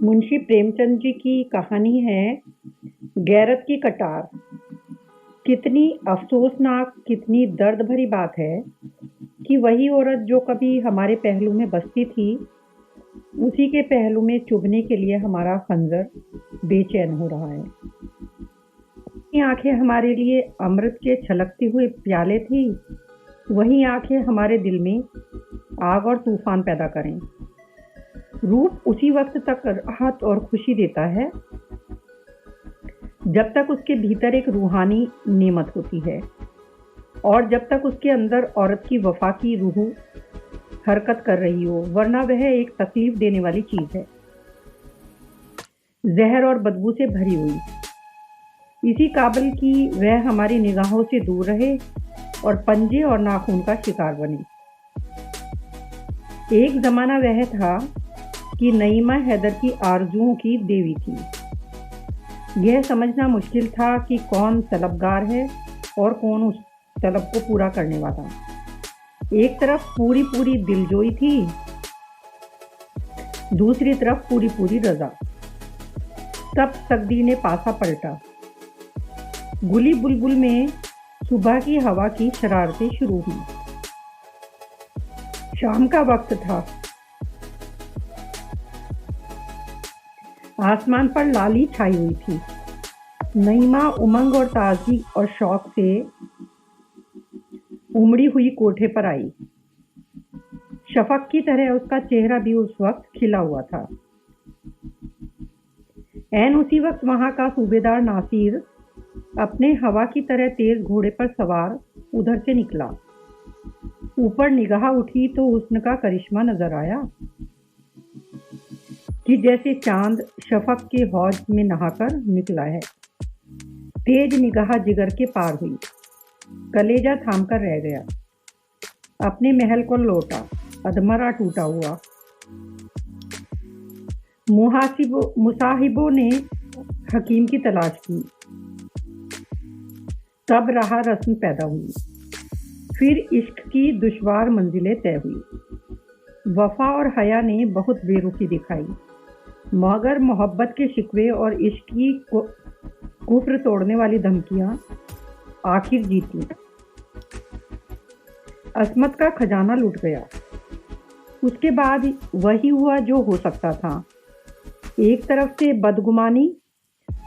मुंशी प्रेमचंद जी की कहानी है गैरत की कटार। कितनी अफसोसनाक, कितनी दर्द भरी बात है कि वही औरत जो कभी हमारे पहलू में बसती थी, उसी के पहलू में चुभने के लिए हमारा खंजर बेचैन हो रहा है। ये आंखें हमारे लिए अमृत के छलकते हुए प्याले थी, वही आंखें हमारे दिल में आग और तूफान पैदा करें। रूप उसी वक्त तक राहत और खुशी देता है जब तक उसके भीतर एक रूहानी नेमत होती है, और जब तक उसके अंदर औरत की वफा की रूह हरकत कर रही हो, वरना वह एक तकलीफ देने वाली चीज है, जहर और बदबू से भरी हुई। इसी काबिल कि वह हमारी निगाहों से दूर रहे और पंजे और नाखून का शिकार बने। एक जमाना वह था कि नईमा हैदर की आरजुओं की देवी थी। यह समझना मुश्किल था कि कौन तलबगार है और कौन उस तलब को पूरा करने वाला। एक तरफ पूरी पूरी दिलजोई थी, दूसरी तरफ पूरी पूरी रजा। तब तकदीर ने पासा पलटा। गुली बुलबुल में सुबह की हवा की शरारतें शुरू हुई। शाम का वक्त था। आसमान पर लाली छाई हुई थी। नईमा उमंग और ताजगी और शौक से उमड़ी हुई कोठे पर आई। शफक की तरह उसका चेहरा भी उस वक्त खिला हुआ था। ऐन उसी वक्त वहां का सूबेदार नासिर अपने हवा की तरह तेज घोड़े पर सवार उधर से निकला। ऊपर निगाह उठी तो हुस्न का करिश्मा नजर आया कि जैसे चांद शफक के हौज में नहाकर निकला है। तेज निगाह जिगर के पार हुई। कलेजा थामकर रह गया। अपने महल को लौटा, अधमरा टूटा हुआ। मुसाहिबों ने हकीम की तलाश की। तब राह रस्म पैदा हुई। फिर इश्क की दुश्वार मंजिलें तय हुई। वफा और हया ने बहुत बेरुखी दिखाई, मगर मोहब्बत के शिकवे और इश्क की कुफ्र तोड़ने वाली धमकियां आखिर जीती। असमत का खजाना लूट गया। उसके बाद वही हुआ जो हो सकता था। एक तरफ से बदगुमानी,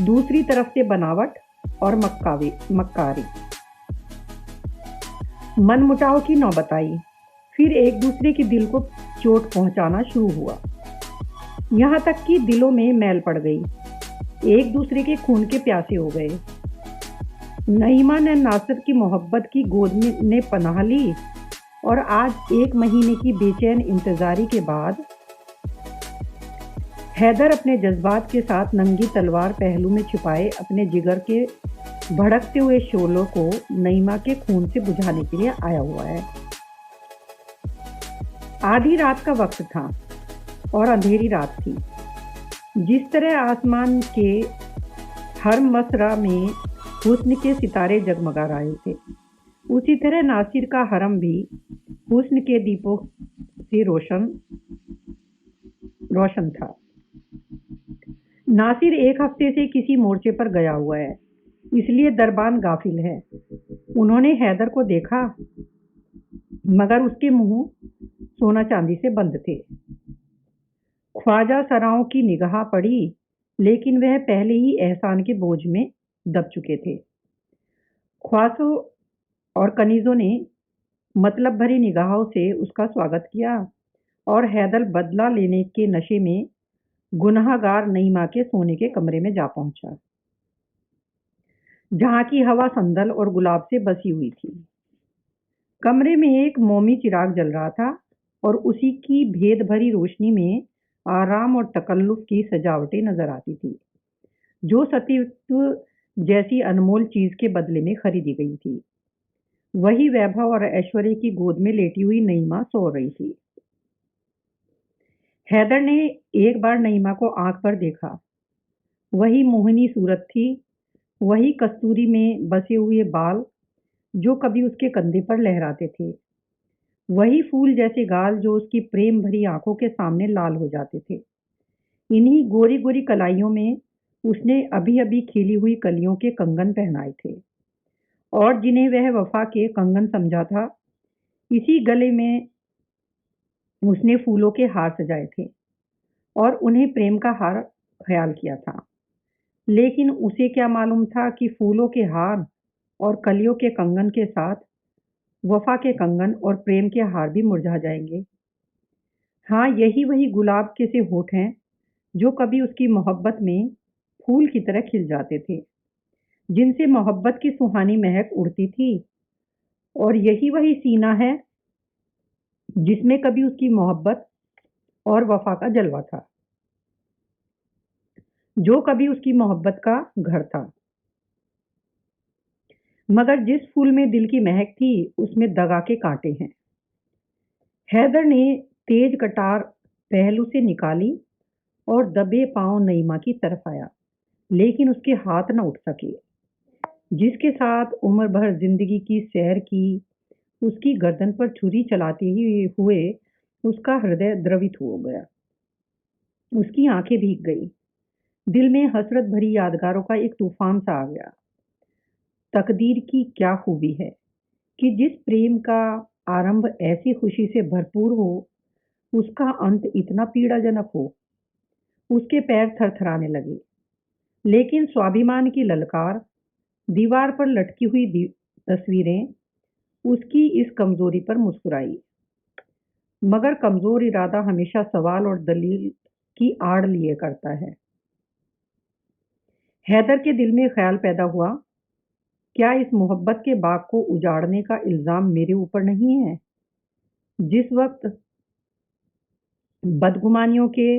दूसरी तरफ से बनावट और मक्कारी। मनमुटाव की नौबत आई। फिर एक दूसरे के दिल को चोट पहुंचाना शुरू हुआ, यहां तक कि दिलों में मैल पड़ गई। एक दूसरे के खून के प्यासे हो गए। नईमा ने नासिर की मोहब्बत की गोद में पनाह ली, और आज 1 महीने की बेचैन इंतजारी के बाद हैदर अपने जज्बात के साथ नंगी तलवार पहलू में छिपाए अपने जिगर के भड़कते हुए शोलों को नईमा के खून से बुझाने के लिए आया हुआ है। आधी रात का वक्त था और अंधेरी रात थी। जिस तरह आसमान के हर मसरा में हुस्न के सितारे जगमगा रहे थे, उसी तरह नासिर का हरम भी हुस्न के दीपों से रोशन था। नासिर 1 हफ्ते से किसी मोर्चे पर गया हुआ है, इसलिए दरबान गाफिल है। उन्होंने हैदर को देखा, मगर उसके मुंह सोना चांदी से बंद थे। ख्वाजा सराओं की निगाह पड़ी, लेकिन वह पहले ही एहसान के बोझ में दब चुके थे। ख्वासों और कनीजों ने मतलब भरी निगाहों से उसका स्वागत किया, और हैदर बदला लेने के नशे में गुनहगार नईमा के सोने के कमरे में जा पहुंचा, जहां की हवा संदल और गुलाब से बसी हुई थी। कमरे में एक मोमी चिराग जल रहा था, और उसी की भेद भरी रोशनी में आराम और तकल्लुफ की सजावटें नजर आती थी, जो सतीत्व जैसी अनमोल चीज के बदले में खरीदी गई थी। वही वैभव और ऐश्वर्य की गोद में लेटी हुई नईमा सो रही थी। हैदर ने एक बार नईमा को आंख पर देखा। वही मोहिनी सूरत थी, वही कस्तूरी में बसे हुए बाल जो कभी उसके कंधे पर लहराते थे, वही फूल जैसे गाल जो उसकी प्रेम भरी आंखों के सामने लाल हो जाते थे। इन्हीं गोरी गोरी कलाइयों में उसने अभी अभी खिली हुई कलियों के कंगन पहनाए थे, और जिन्हें वह वफा के कंगन समझा था, इसी गले में उसने फूलों के हार सजाए थे और उन्हें प्रेम का हार ख्याल किया था। लेकिन उसे क्या मालूम था कि फूलों के हार और कलियों के कंगन के साथ वफा के कंगन और प्रेम के हार भी मुरझा जाएंगे। हाँ, यही वही गुलाब के से होठ हैं जो कभी उसकी मोहब्बत में फूल की तरह खिल जाते थे, जिनसे मोहब्बत की सुहानी महक उड़ती थी। और यही वही सीना है जिसमें कभी उसकी मोहब्बत और वफा का जलवा था, जो कभी उसकी मोहब्बत का घर था। मगर जिस फूल में दिल की महक थी, उसमें दगा के कांटे हैं। हैदर ने तेज कटार पहलू से निकाली और दबे पांव नईमा की तरफ आया, लेकिन उसके हाथ न उठ सके। जिसके साथ उम्र भर जिंदगी की सैर की, उसकी गर्दन पर छुरी चलाते ही हुए उसका हृदय द्रवित हो गया। उसकी आंखें भीग गई। दिल में हसरत भरी यादगारों का एक तूफान सा आ गया। तकदीर की क्या खूबी है कि जिस प्रेम का आरंभ ऐसी खुशी से भरपूर हो, उसका अंत इतना पीड़ाजनक हो। उसके पैर थरथराने लगे, लेकिन स्वाभिमान की ललकार, दीवार पर लटकी हुई तस्वीरें उसकी इस कमजोरी पर मुस्कुराई। मगर कमजोर इरादा हमेशा सवाल और दलील की आड़ लिए करता है। हैदर के दिल में ख्याल पैदा हुआ, क्या इस मोहब्बत के बाग को उजाड़ने का इल्जाम मेरे ऊपर नहीं है? जिस वक्त बदगुमानियों के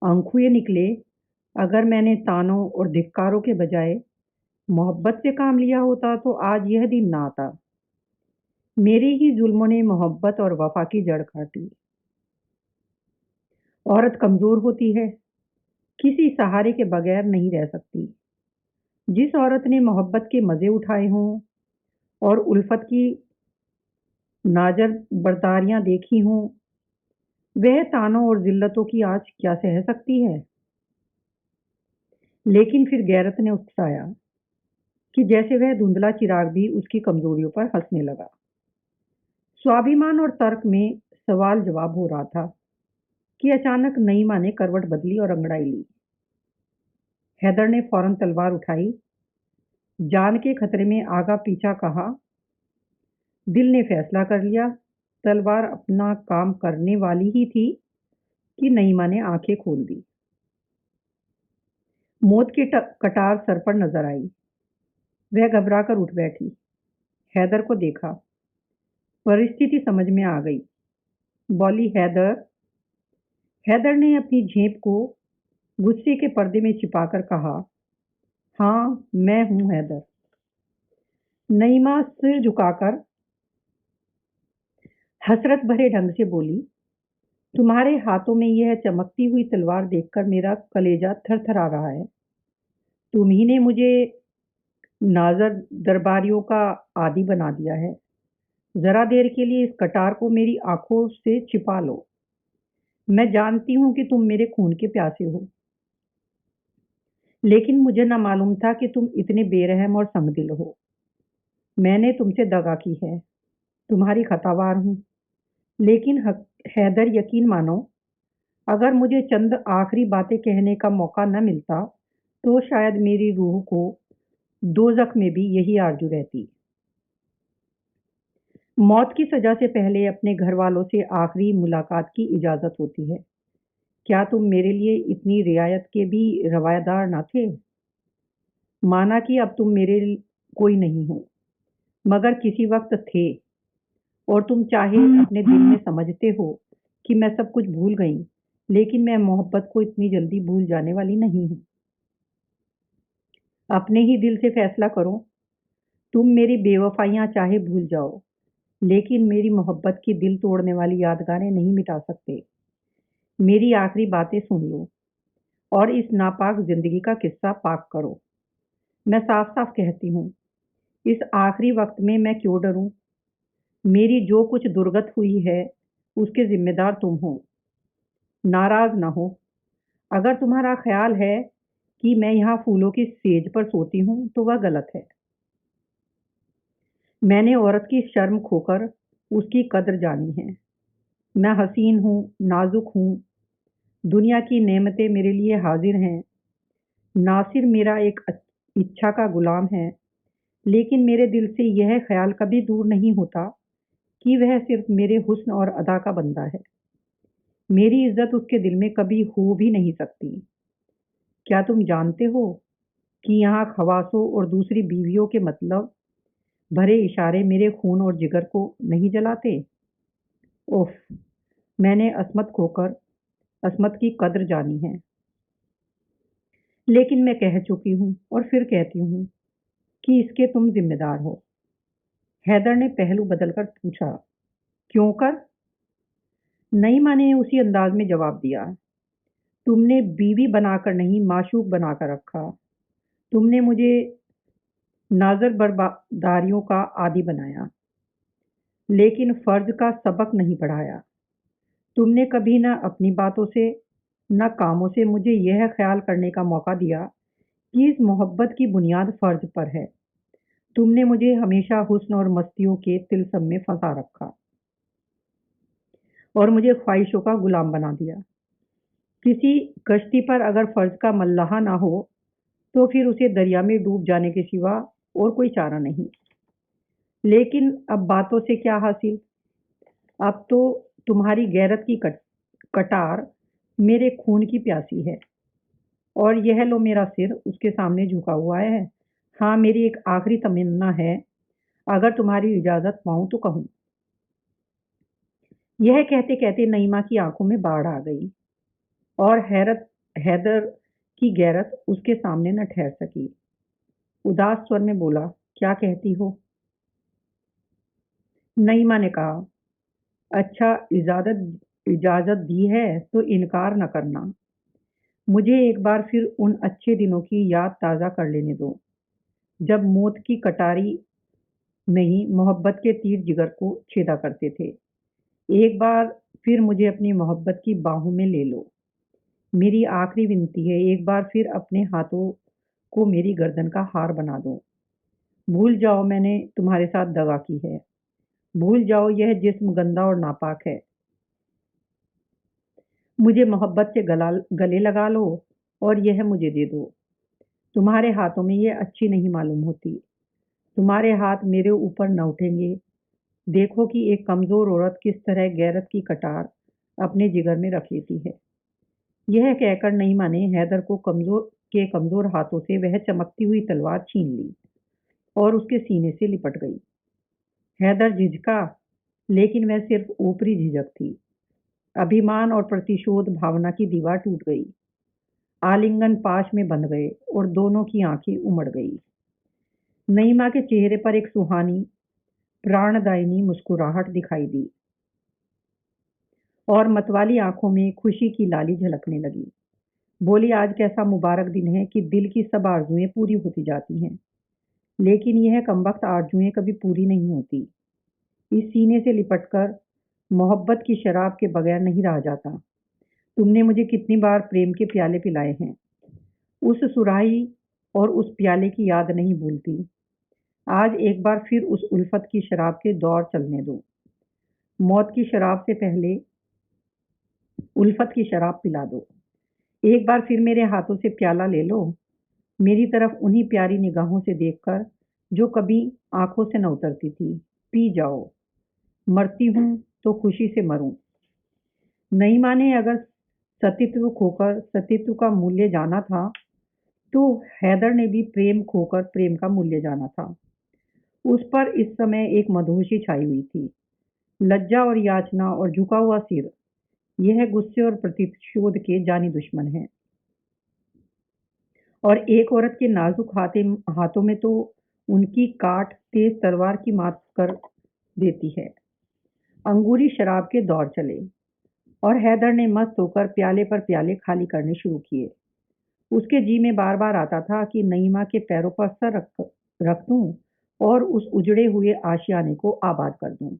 आंखुए निकले, अगर मैंने तानों और धिक्कारों के बजाय मोहब्बत से काम लिया होता तो आज यह दिन ना आता। मेरे ही जुल्मों ने मोहब्बत और वफा की जड़ काटी। औरत कमजोर होती है, किसी सहारे के बगैर नहीं रह सकती। जिस औरत ने मोहब्बत के मजे उठाए हों और उल्फत की नाजर बर्दारियां देखी हों, वह तानों और जिल्लतों की आंच क्या सह सकती है? लेकिन फिर गैरत ने उकसाया कि जैसे वह धुंधला चिराग भी उसकी कमजोरियों पर हंसने लगा। स्वाभिमान और तर्क में सवाल जवाब हो रहा था कि अचानक नईमा ने करवट बदली और अंगड़ाई ली। हैदर ने फौरन तलवार उठाई। जान के खतरे में आगा पीछा कहा, दिल ने फैसला कर लिया। तलवार अपना काम करने वाली ही थी कि नईमा ने आंखें खोल दी। मौत की कटार सर पर नजर आई। वह घबराकर उठ बैठी। हैदर को देखा। परिस्थिति समझ में आ गई। बोली, हैदर। हैदर ने अपनी झेप को गुस्से के पर्दे में छिपाकर कहा, हाँ, मैं हूं हैदर। नईमा सिर झुकाकर हसरत भरे ढंग से बोली, तुम्हारे हाथों में यह चमकती हुई तलवार देखकर मेरा कलेजा थरथरा रहा है। तुम ही ने मुझे नाजर दरबारियों का आदी बना दिया है। जरा देर के लिए इस कटार को मेरी आंखों से छिपा लो। मैं जानती हूं कि तुम मेरे खून के प्यासे हो, लेकिन मुझे न मालूम था कि तुम इतने बेरहम और संगदिल हो। मैंने तुमसे दगा की है, तुम्हारी खतावार हूं। लेकिन हैदर, यकीन मानो, अगर मुझे चंद आखिरी बातें कहने का मौका न मिलता, तो शायद मेरी रूह को दोजख में भी यही आरजू रहती। मौत की सजा से पहले अपने घर वालों से आखिरी मुलाकात की इजाजत होती है। क्या तुम मेरे लिए इतनी रियायत के भी रवायदार न थे? माना कि अब तुम मेरे कोई नहीं हो, मगर किसी वक्त थे। और तुम चाहे अपने दिल में समझते हो कि मैं सब कुछ भूल गई, लेकिन मैं मोहब्बत को इतनी जल्दी भूल जाने वाली नहीं हूं। अपने ही दिल से फैसला करो। तुम मेरी बेवफाइयां चाहे भूल जाओ, लेकिन मेरी मोहब्बत की दिल तोड़ने वाली यादगारें नहीं मिटा सकते। मेरी आखिरी बातें सुन लो और इस नापाक जिंदगी का किस्सा पाक करो। मैं साफ साफ कहती हूँ, इस आखिरी वक्त में मैं क्यों डरूं? मेरी जो कुछ दुर्गत हुई है, उसके जिम्मेदार तुम हो। नाराज ना हो। अगर तुम्हारा ख्याल है कि मैं यहाँ फूलों की सेज पर सोती हूँ तो वह गलत है। मैंने औरत की शर्म खोकर उसकी कद्र जानी है। मैं हसीन हूँ, नाजुक हूँ, दुनिया की नेमतें मेरे लिए हाजिर हैं। नासिर मेरा एक इच्छा का गुलाम है, लेकिन मेरे दिल से यह ख्याल कभी दूर नहीं होता कि वह सिर्फ मेरे हुस्न और अदा का बंदा है। मेरी इज्जत उसके दिल में कभी हो भी नहीं सकती। क्या तुम जानते हो कि यहाँ खवासों और दूसरी बीवियों के मतलब भरे इशारे मेरे खून और जिगर को नहीं जलाते? ओफ! मैंने असमत की कद्र जानी है, लेकिन मैं कह चुकी हूँ और फिर कहती हूँ कि इसके तुम जिम्मेदार हो। हैदर ने पहलू बदलकर पूछा, क्यों कर? नईमा ने उसी अंदाज में जवाब दिया, तुमने बीवी बनाकर नहीं माशूक बनाकर रखा। तुमने मुझे नाज़र बर्दारियों का आदी बनाया, लेकिन फर्ज का सबक नहीं पढ़ाया। तुमने कभी न अपनी बातों से न कामों से मुझे यह ख्याल करने का मौका दिया कि इस मोहब्बत की बुनियाद फर्ज पर है। तुमने मुझे हमेशा हुस्न और मस्तियों के तिलस्म में फंसा रखा और मुझे ख्वाहिशों का गुलाम बना दिया। किसी कश्ती पर अगर फर्ज का मल्लाहा ना हो तो फिर उसे दरिया में डूब जाने के सिवा और कोई चारा नहीं। लेकिन अब बातों से क्या हासिल? अब तो तुम्हारी गैरत की कटार मेरे खून की प्यासी है, और यह लो मेरा सिर उसके सामने झुका हुआ है। हाँ, मेरी एक आखिरी तमन्ना है, अगर तुम्हारी इजाज़त पाऊँ तो कहूँ। यह कहते कहते नईमा की आंखों में बाढ़ आ गई और हैदर की गैरत उसके सामने न ठहर सकी। उदास स्वर में बोला, क्या कहती हो? नईमा ने कहा, अच्छा, इजाज़त दी है तो इनकार न करना। मुझे एक बार फिर उन अच्छे दिनों की याद ताज़ा कर लेने दो, जब मौत की कटारी नहीं, मोहब्बत के तीर जिगर को छेदा करते थे। एक बार फिर मुझे अपनी मोहब्बत की बाहों में ले लो। मेरी आखिरी विनती है, एक बार फिर अपने हाथों को मेरी गर्दन का हार बना दो। भूल जाओ मैंने तुम्हारे साथ दगा की है। भूल जाओ यह जिस्म गंदा और नापाक है। मुझे मोहब्बत से गले लगा लो और यह मुझे दे दो। तुम्हारे हाथों में यह अच्छी नहीं मालूम होती। तुम्हारे हाथ मेरे ऊपर न उठेंगे। देखो कि एक कमज़ोर औरत किस तरह गैरत की कटार अपने जिगर में रख लेती है। यह कहकर नईमा ने हैदर को कमज़ोर हाथों से वह चमकती हुई तलवार छीन ली और उसके सीने से लिपट गई। हैदर झिझका, लेकिन वह सिर्फ ऊपरी झिझक थी। अभिमान और प्रतिशोध भावना की दीवार टूट गई। आलिंगन पाश में बंध गए और दोनों की आंखें उमड़ गई। नईमा के चेहरे पर एक सुहानी, प्राणदायिनी मुस्कुराहट दिखाई दी और मतवाली आंखों में खुशी की लाली झलकने लगी। बोली, आज कैसा मुबारक दिन है कि दिल की सब आरजुएं पूरी होती जाती हैं, लेकिन यह कमबख्त आरजुएं कभी पूरी नहीं होती। इस सीने से लिपटकर मोहब्बत की शराब के बगैर नहीं रहा जाता। तुमने मुझे कितनी बार प्रेम के प्याले पिलाए हैं, उस सुराही और उस प्याले की याद नहीं भूलती। आज एक बार फिर उस उल्फत की शराब के दौर चलने दो। मौत की शराब से पहले उल्फत की शराब पिला दो। एक बार फिर मेरे हाथों से प्याला ले लो, मेरी तरफ उन्हीं प्यारी निगाहों से देखकर जो कभी आंखों से न उतरती थी। पी जाओ, मरती हूँ तो खुशी से मरूं। नईमा ने अगर सतीत्व खोकर सतीत्व का मूल्य जाना था, तो हैदर ने भी प्रेम खोकर प्रेम का मूल्य जाना था। उस पर इस समय एक मदहोशी छाई हुई थी। लज्जा और याचना और झुका हुआ सिर, यह गुस्से और प्रतिशोध के जानी दुश्मन हैं। और एक औरत के नाजुक हाथों में तो उनकी काट तेज तलवार की मात कर देती है। अंगूरी शराब के दौर चले और हैदर ने मस्त होकर प्याले पर प्याले खाली करने शुरू किए। उसके जी में बार बार आता था कि नईमा के पैरों पर सर रख दूं और उस उजड़े हुए आशियाने को आबाद कर दूं।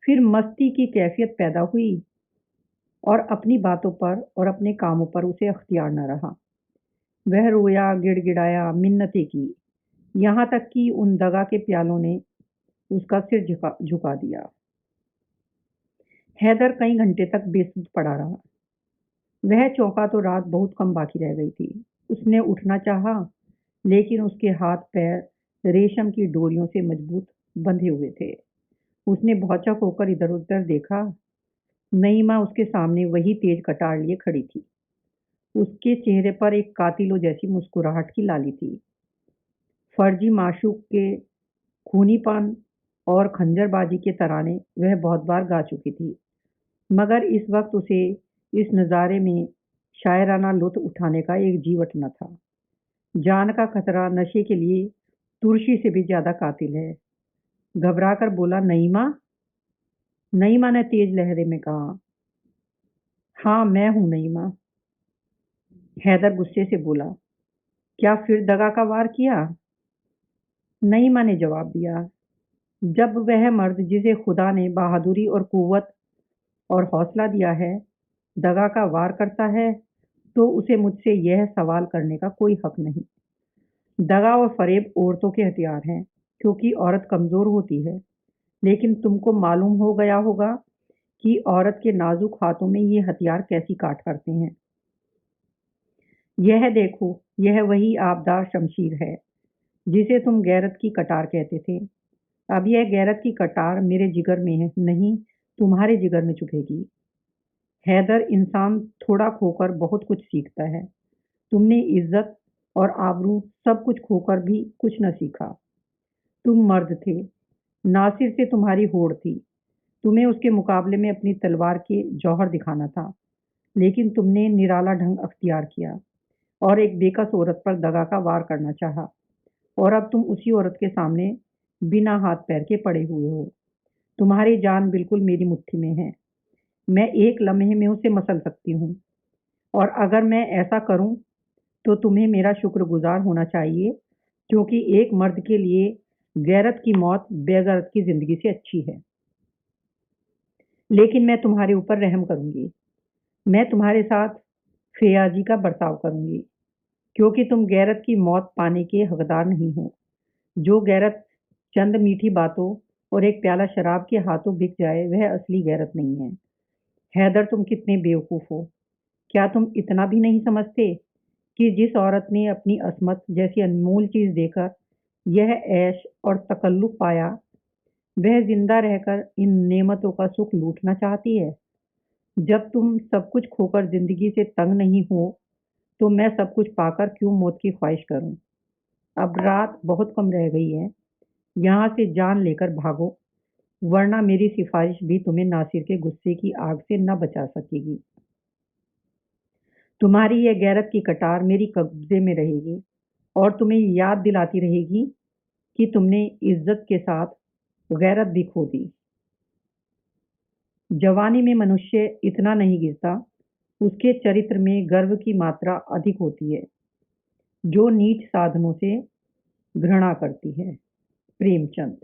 फिर मस्ती की कैफियत पैदा हुई और अपनी बातों पर और अपने कामों पर उसे अख्तियार न रहा। वह रोया, गिड़गिड़ाया, मिन्नतें की, यहाँ तक कि उन दगा के प्यालों ने उसका सिर झुका झुका दिया। हैदर कई घंटे तक बेसुध पड़ा रहा। वह चौंका तो रात बहुत कम बाकी रह गई थी। उसने उठना चाहा, लेकिन उसके हाथ पैर रेशम की डोरियों से मजबूत बंधे हुए थे। उसने भौचक होकर इधर-उधर देखा। नईमा उसके सामने वही तेज कटार लिए खड़ी थी। उसके चेहरे पर एक कातिलों जैसी मुस्कुराहट की लाली थी। फर्जी माशूक के खूनीपन और खंजरबाजी के तराने वह बहुत बार गा चुकी थी, मगर इस वक्त उसे इस नज़ारे में शायराना लुत्फ उठाने का एक जी उठना था। जान का खतरा नशे के लिए तुरशी से भी ज्यादा कातिल है। घबराकर बोला, नईमा। नईमा ने तेज लहरे में कहा, हाँ मैं हूं नईमा। हैदर गुस्से से बोला, क्या फिर दगा का वार किया? नईमा ने जवाब दिया, जब वह मर्द जिसे खुदा ने बहादुरी और कुव्वत और हौसला दिया है दगा का वार करता है, तो उसे मुझसे यह सवाल करने का कोई हक नहीं। दगा और फरेब औरतों के हथियार हैं, क्योंकि औरत कमजोर होती है। लेकिन तुमको मालूम हो गया होगा कि औरत के नाजुक हाथों में ये हथियार कैसी काट करते हैं। यह देखो, यह वही आबदार शमशीर है जिसे तुम गैरत की कटार कहते थे। अब यह गैरत की कटार मेरे जिगर में है, नहीं तुम्हारे जिगर में चुभेगी। हैदर, इंसान थोड़ा खोकर बहुत कुछ सीखता है। तुमने इज्जत और आबरू सब कुछ खोकर भी कुछ न सीखा। तुम मर्द थे, नासिर से तुम्हारी होड़ थी। तुम्हें उसके मुकाबले में अपनी तलवार के जौहर दिखाना था, लेकिन तुमने निराला ढंग अख्तियार किया और एक बेकस औरत पर दगा का वार करना चाहा। और अब तुम उसी औरत के सामने बिना हाथ पैर के पड़े हुए हो। तुम्हारी जान बिल्कुल मेरी मुट्ठी में है। मैं एक लम्हे में उसे मसल सकती हूँ, और अगर मैं ऐसा करूँ तो तुम्हें मेरा शुक्रगुजार होना चाहिए, क्योंकि एक मर्द के लिए गैरत की मौत बेगैरत की जिंदगी से अच्छी है। लेकिन मैं तुम्हारे ऊपर रहम करूंगी। मैं तुम्हारे साथ फ़याज़ी का बर्ताव करूंगी, क्योंकि तुम गैरत की मौत पाने के हकदार नहीं हो। जो गैरत चंद मीठी बातों और एक प्याला शराब के हाथों बिक जाए, वह असली गैरत नहीं है। हैदर, तुम कितने बेवकूफ़ हो। क्या तुम इतना भी नहीं समझते कि जिस औरत ने अपनी अस्मत जैसी अनमोल चीज़ देकर यह ऐश और तकल्लुफ़ पाया, वह जिंदा रहकर इन नेमतों का सुख लूटना चाहती है? जब तुम सब कुछ खोकर जिंदगी से तंग नहीं हो, तो मैं सब कुछ पाकर क्यों मौत की ख्वाहिश करूं? अब रात बहुत कम रह गई है। यहाँ से जान लेकर भागो, वरना मेरी सिफारिश भी तुम्हें नासिर के गुस्से की आग से न बचा सकेगी। तुम्हारी यह गैरत की कटार मेरी कब्जे में रहेगी, और तुम्हें याद दिलाती रहेगी कि तुमने इज्जत के साथ गैरत भी खो दी। जवानी में मनुष्य इतना नहीं गिरता, उसके चरित्र में गर्व की मात्रा अधिक होती है, जो नीच साधनों से घृणा करती है। प्रेमचंद।